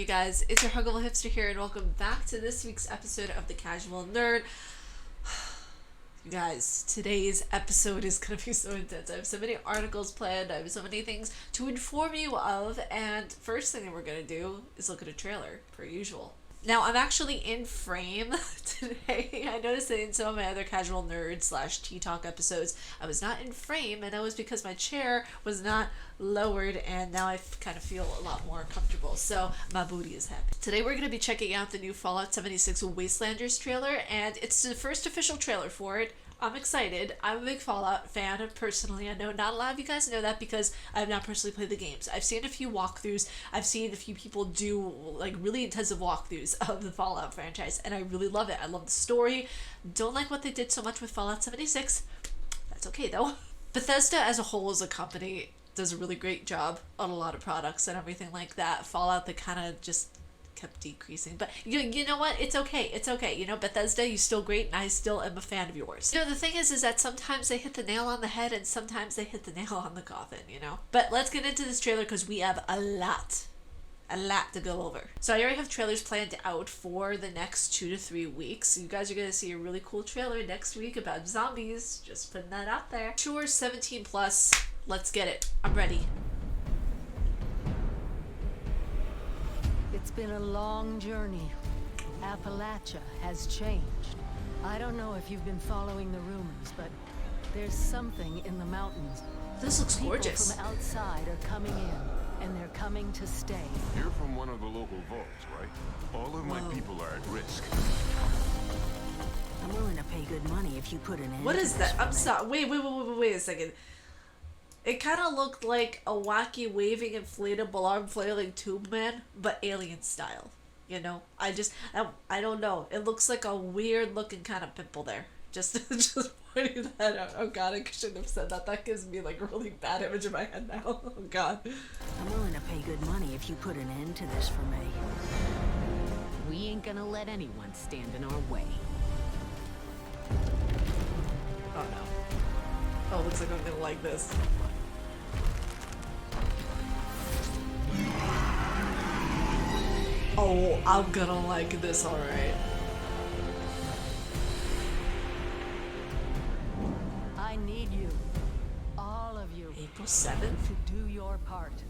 you guys? It's your Huggable Hipster here, and welcome back to this week's episode of The Casual Nerd. You guys, today's episode is going to be so intense. I have so many articles planned, I have so many things to inform you of, and first thing that we're going to do is look at a trailer, per usual. Now, I'm actually in frame today. I noticed that in some of my other Casual Nerd / Tea Talk episodes, I was not in frame, and that was because my chair was not lowered, and now I kind of feel a lot more comfortable, so my booty is happy. Today we're going to be checking out the new Fallout 76 Wastelanders trailer, and it's the first official trailer for it. I'm excited. I'm a big Fallout fan personally. I know not a lot of you guys know that because I have not personally played the games. I've seen a few walkthroughs. I've seen a few people do like really intensive walkthroughs of the Fallout franchise, and I really love it. I love the story. Don't like what they did so much with Fallout 76. That's okay though. Bethesda as a whole as a company does a really great job on a lot of products and everything like that. Fallout, they kind of just kept decreasing, but you know what, it's okay, you know, Bethesda, you're still great, and I still am a fan of yours. You know, the thing is that sometimes they hit the nail on the head and sometimes they hit the nail on the coffin, you know. But let's get into this trailer because we have a lot to go over. So I already have trailers planned out for the next 2 to 3 weeks. You guys are going to see a really cool trailer next week about zombies, just putting that out there. Sure, 17 plus, let's get it. I'm ready. It's been a long journey. Appalachia has changed. I don't know if you've been following the rumors, but there's something in the mountains. This looks gorgeous. People from outside are coming in, and they're coming to stay. You're from one of the local vaults, right? All of my people are at risk. I'm willing to pay good money if you put an end. What is that? I'm sorry. Wait a second. It kind of looked like a wacky waving inflatable arm flailing tube man, but alien style. You know, I don't know. It looks like a weird looking kind of pimple there. Just pointing that out. Oh god, I shouldn't have said that. That gives me like a really bad image in my head now. Oh god. I'm willing to pay good money if you put an end to this for me. We ain't gonna let anyone stand in our way. Oh no. Oh, looks like I'm gonna like this. Oh, I'm gonna like this, alright. I need you, all of you, April 7th? to do your part.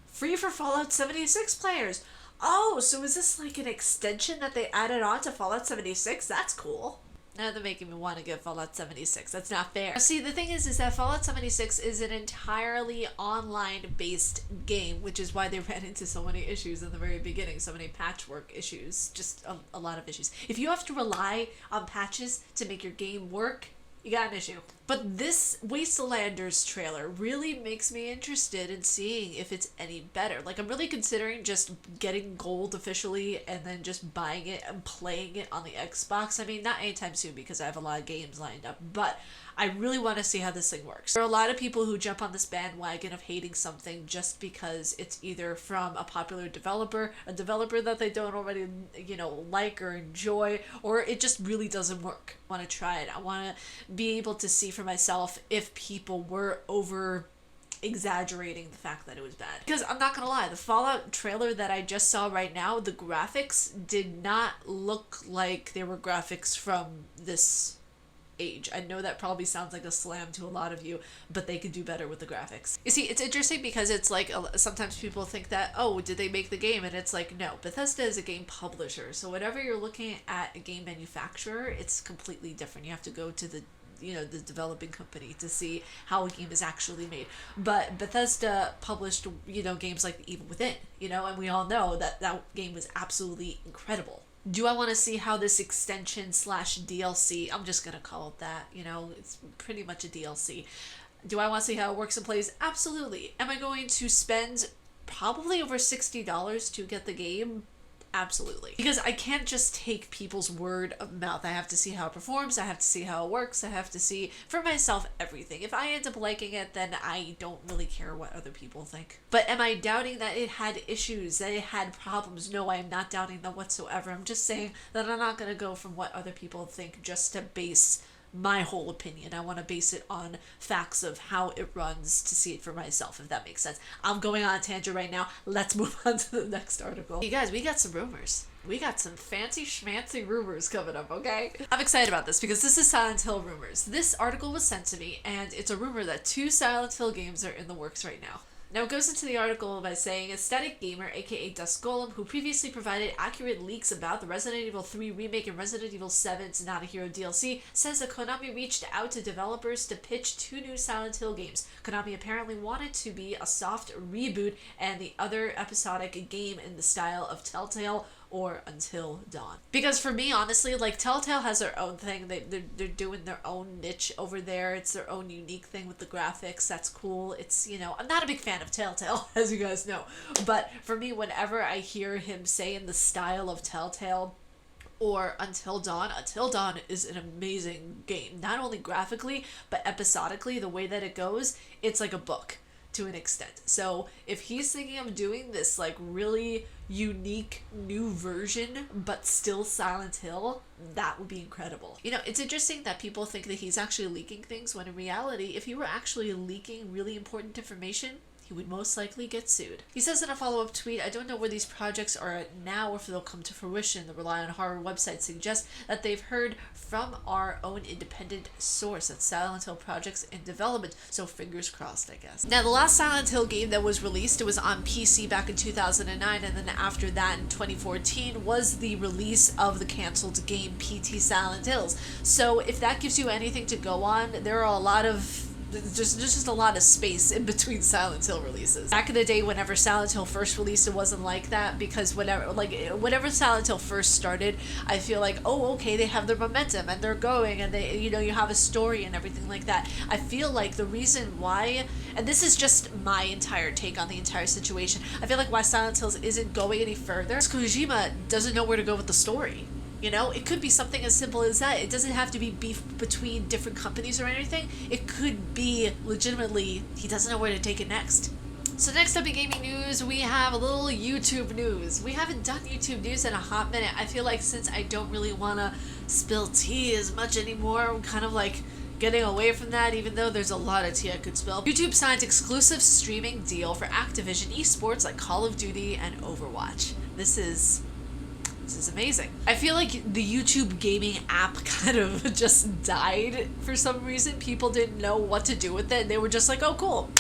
Free for Fallout 76 players! Oh, so is this like an extension that they added on to Fallout 76? That's cool. Now they're making me want to get Fallout 76. That's not fair. See, the thing is that Fallout 76 is an entirely online-based game, which is why they ran into so many issues in the very beginning, so many patchwork issues, just a lot of issues. If you have to rely on patches to make your game work, you got an issue. But this Wastelanders trailer really makes me interested in seeing if it's any better. Like, I'm really considering just getting gold officially and then just buying it and playing it on the Xbox. I mean, not anytime soon because I have a lot of games lined up, but I really want to see how this thing works. There are a lot of people who jump on this bandwagon of hating something just because it's either from a popular developer, a developer that they don't already, you know, like or enjoy, or it just really doesn't work. I want to try it. I want to be able to see for myself if people were over exaggerating the fact that it was bad. Because I'm not gonna lie, the Fallout trailer that I just saw right now, the graphics did not look like they were graphics from this age. I know that probably sounds like a slam to a lot of you, but they could do better with the graphics. You see, it's interesting because it's like sometimes people think that, oh, did they make the game? And it's like, no, Bethesda is a game publisher. So whenever you're looking at a game manufacturer, it's completely different. You have to go to the developing company to see how a game is actually made. But Bethesda published, games like Evil Within, and we all know that that game was absolutely incredible. Do I want to see how this extension / DLC, I'm just going to call it that, it's pretty much a DLC. Do I want to see how it works and plays? Absolutely. Am I going to spend probably over $60 to get the game? Absolutely. Because I can't just take people's word of mouth. I have to see how it performs. I have to see how it works. I have to see for myself everything. If I end up liking it, then I don't really care what other people think. But am I doubting that it had issues, that it had problems? No, I am not doubting that whatsoever. I'm just saying that I'm not going to go from what other people think just to base my whole opinion. I want to base it on facts of how it runs to see it for myself, if that makes sense. I'm going on a tangent right now. Let's move on to the next article. You guys, we got some rumors. We got some fancy schmancy rumors coming up, okay? I'm excited about this because this is Silent Hill rumors. This article was sent to me, and it's a rumor that 2 Silent Hill games are in the works right now. Now, it goes into the article by saying, Aesthetic Gamer, aka Dusk Golem, who previously provided accurate leaks about the Resident Evil 3 remake and Resident Evil 7's Not a Hero DLC, says that Konami reached out to developers to pitch 2 new Silent Hill games. Konami apparently wanted to be a soft reboot and the other episodic game in the style of Telltale or Until Dawn. Because for me, honestly, like, Telltale has their own thing. They're doing their own niche over there. It's their own unique thing with the graphics. That's cool. It's, you know, I'm not a big fan of Telltale, as you guys know. But for me, whenever I hear him say in the style of Telltale or Until Dawn is an amazing game. Not only graphically, but episodically, the way that it goes, it's like a book to an extent. So if he's thinking of doing this like really unique new version but still Silent Hill, that would be incredible. You know, it's interesting that people think that he's actually leaking things when in reality, if he were actually leaking really important information, he would most likely get sued. He says in a follow-up tweet, I don't know where these projects are at now or if they'll come to fruition. The Rely on Horror website suggests that they've heard from our own independent source that Silent Hill projects in development, so fingers crossed, I guess. Now, the last Silent Hill game that was released, it was on PC back in 2009, and then after that in 2014 was the release of the canceled game PT Silent Hills. So if that gives you anything to go on, there are a lot of there's just a lot of space in between Silent Hill releases. Back in the day, whenever Silent Hill first released, it wasn't like that, because whenever Silent Hill first started, I feel like, oh, okay, they have their momentum and they're going and they, you know, you have a story and everything like that. I feel like the reason why, and this is just my entire take on the entire situation, I feel like why Silent Hills isn't going any further is Kojima doesn't know where to go with the story. You know, it could be something as simple as that. It doesn't have to be beef between different companies or anything. It could be legitimately he doesn't know where to take it next. So next up in gaming news, we have a little YouTube news. We haven't done YouTube news in a hot minute. I feel like since I don't really want to spill tea as much anymore, I'm kind of like getting away from that, even though there's a lot of tea I could spill. YouTube signed exclusive streaming deal for Activision esports like Call of Duty and Overwatch. This is amazing. I feel like the YouTube gaming app kind of just died for some reason. People didn't know what to do with it. They were just like, oh, cool.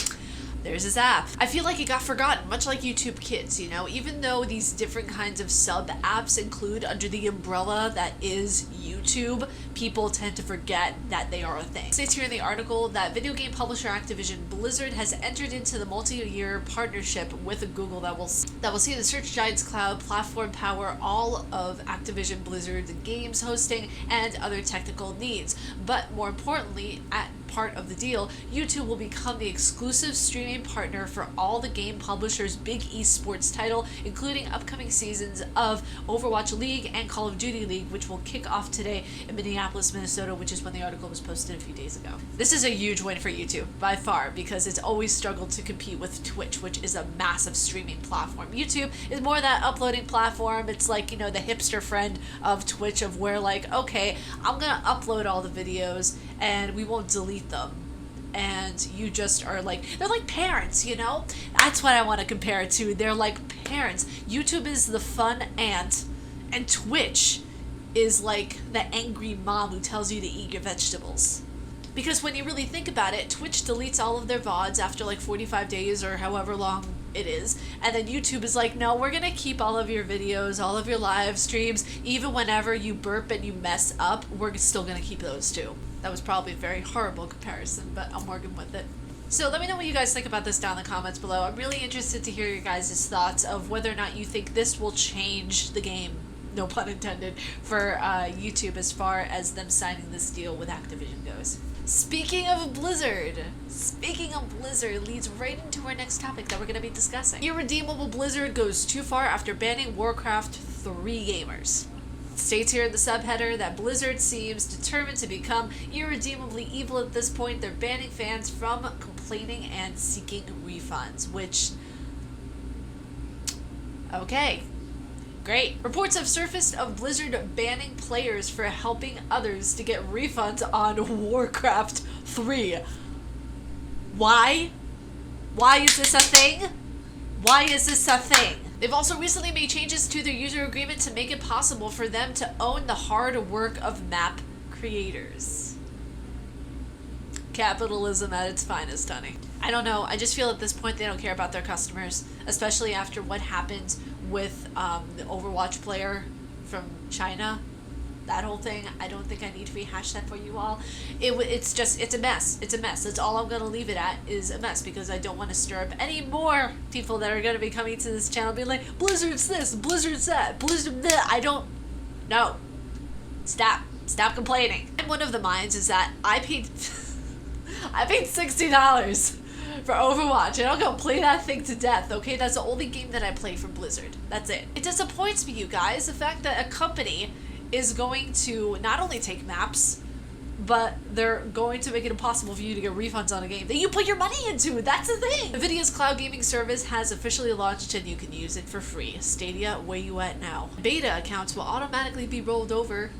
There's his app. I feel like it got forgotten, much like YouTube Kids, you know? Even though these different kinds of sub-apps include under the umbrella that is YouTube, people tend to forget that they are a thing. It states here in the article that video game publisher Activision Blizzard has entered into the multi-year partnership with Google that will see the search giant's cloud platform power all of Activision Blizzard's games hosting and other technical needs. But more importantly, at part of the deal, YouTube will become the exclusive streaming partner for all the game publisher's big esports title, including upcoming seasons of Overwatch League and Call of Duty League, which will kick off today in Minneapolis, Minnesota, which is when the article was posted a few days ago. This is a huge win for YouTube, by far, because it's always struggled to compete with Twitch, which is a massive streaming platform. YouTube is more that uploading platform. It's like, you know, the hipster friend of Twitch, of where like, okay, I'm gonna upload all the videos and we won't delete them, and you just are like, they're like parents, you know? That's what I want to compare it to. They're like parents. YouTube is the fun aunt, and Twitch is like the angry mom who tells you to eat your vegetables. Because when you really think about it, Twitch deletes all of their VODs after like 45 days or however long it is, and then YouTube is like, no, we're gonna keep all of your videos, all of your live streams, even whenever you burp and you mess up, we're still gonna keep those too. That was probably a very horrible comparison, but I'm working with it. So let me know what you guys think about this down in the comments below. I'm really interested to hear your guys' thoughts of whether or not you think this will change the game, no pun intended, for YouTube as far as them signing this deal with Activision goes. Speaking of Blizzard leads right into our next topic that we're going to be discussing. Irredeemable Blizzard goes too far after banning Warcraft 3 gamers. It states here in the subheader that Blizzard seems determined to become irredeemably evil at this point. They're banning fans from complaining and seeking refunds, which, okay. Great. Reports have surfaced of Blizzard banning players for helping others to get refunds on Warcraft 3. Why? Why is this a thing? Why is this a thing? They've also recently made changes to their user agreement to make it possible for them to own the hard work of map creators. Capitalism at its finest, honey. I don't know. I just feel at this point they don't care about their customers, especially after what happened with the Overwatch player from China. That whole thing, I don't think I need to rehash that for you all. It's a mess. It's a mess. That's all I'm going to leave it at, is a mess, because I don't want to stir up any more people that are going to be coming to this channel being like, Blizzard's this, Blizzard's that, Blizzard that. I don't... No. Stop. Stop complaining. And one of the minds is that I paid $60 for Overwatch, and I'll go play that thing to death, okay? That's the only game that I play from Blizzard. That's it. It disappoints me, you guys, the fact that a company is going to not only take maps, but they're going to make it impossible for you to get refunds on a game that you put your money into. That's the thing. NVIDIA's cloud gaming service has officially launched, and you can use it for free. Stadia, where you at now? Beta accounts will automatically be rolled over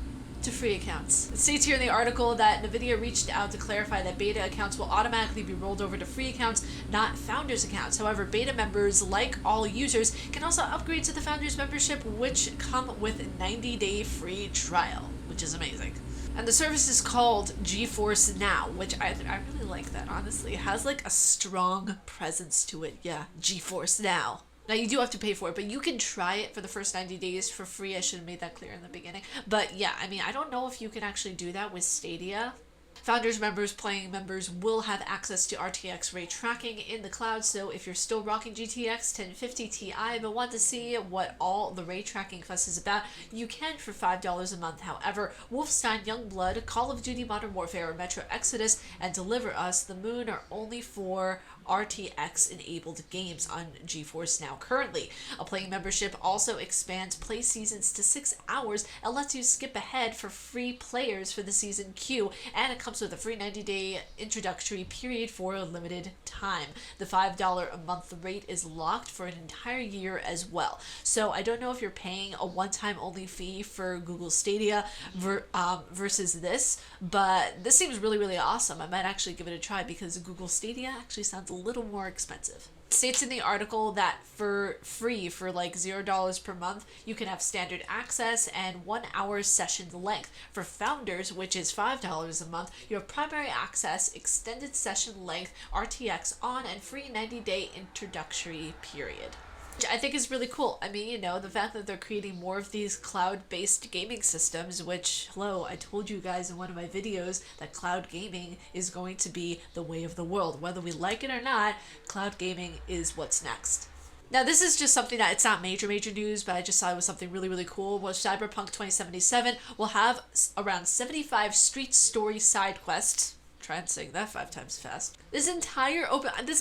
to free accounts. It states here in the article that NVIDIA reached out to clarify that beta accounts will automatically be rolled over to free accounts, not founders accounts. However, beta members, like all users, can also upgrade to the founders membership, which come with a 90-day free trial, which is amazing. And the service is called GeForce Now, which I really like that, honestly. It has like a strong presence to it. Yeah, GeForce Now. Now, you do have to pay for it, but you can try it for the first 90 days for free. I should have made that clear in the beginning. But yeah, I mean, I don't know if you can actually do that with Stadia. Founders members, playing members will have access to RTX ray tracking in the cloud, so if you're still rocking GTX 1050 Ti but want to see what all the ray tracking fuss is about, you can for $5 a month. However, Wolfenstein Youngblood, Call of Duty Modern Warfare, or Metro Exodus, and Deliver Us the Moon are only for RTX-enabled games on GeForce Now currently. A playing membership also expands play seasons to 6 hours and lets you skip ahead for free players for the season queue, and it comes with a free 90-day introductory period for a limited time. The $5 a month rate is locked for an entire year as well. So I don't know if you're paying a one-time only fee for Google Stadia versus this, but this seems really, really awesome. I might actually give it a try because Google Stadia actually sounds a little more expensive. It states in the article that for free, for like $0 per month, you can have standard access and 1 hour session length. For founders, which is $5 a month, you have primary access, extended session length, RTX on, and free 90-day introductory period. Which I think is really cool. I mean, you know, the fact that they're creating more of these cloud-based gaming systems, which, hello, I told you guys in one of my videos that cloud gaming is going to be the way of the world. Whether we like it or not, cloud gaming is what's next. Now, this is just something that, it's not major news, but I just saw it was something really, really cool. Was Cyberpunk 2077 will have around 75 street story side quests. Try and saying that 5 times fast. This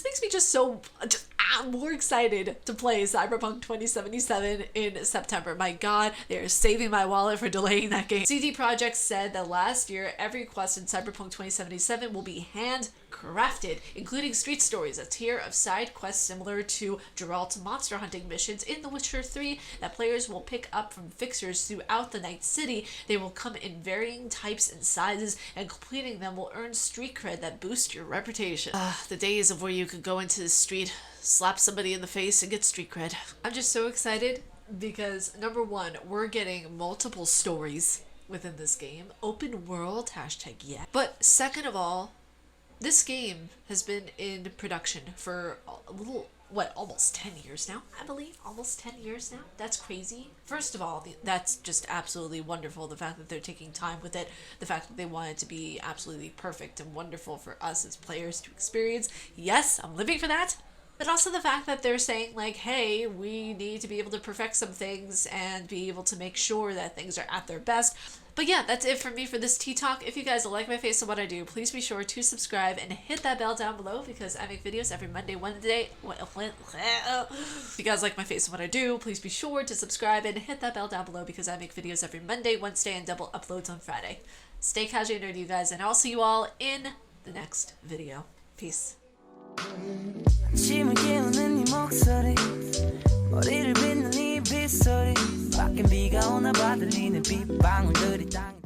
makes me just so more excited to play Cyberpunk 2077 in September. My god, they're saving my wallet for delaying that game. CD Projekt said that last year, every quest in Cyberpunk 2077 will be handcrafted, including street stories, a tier of side quests similar to Geralt's monster hunting missions in The Witcher 3 that players will pick up from fixers throughout the Night City. They will come in varying types and sizes, and completing them will earn street cred that boost your reputation. The days of where you could go into the street, slap somebody in the face, and get street cred. I'm just so excited because, number one, we're getting multiple stories within this game. Open world, hashtag yeah. But second of all, this game has been in production for a little, almost 10 years now, I believe. Almost 10 years now. That's crazy. First of all, that's just absolutely wonderful. The fact that they're taking time with it, the fact that they want it to be absolutely perfect and wonderful for us as players to experience. Yes, I'm living for that. But also the fact that they're saying, like, hey, we need to be able to perfect some things and be able to make sure that things are at their best. But yeah, that's it for me for this tea talk. If you guys like my face and what I do, please be sure to subscribe and hit that bell down below because I make videos every Monday, Wednesday. If you guys like my face and what I do, please be sure to subscribe and hit that bell down below because I make videos every Monday, Wednesday, and double uploads on Friday. Stay casually nerdy, you guys, and I'll see you all in the next video. Peace. 아침을 깨우는 네 목소리 머리를 빗는 이 빗소리 밖엔 비가 오나 봐 들리는 빗방울들이 땅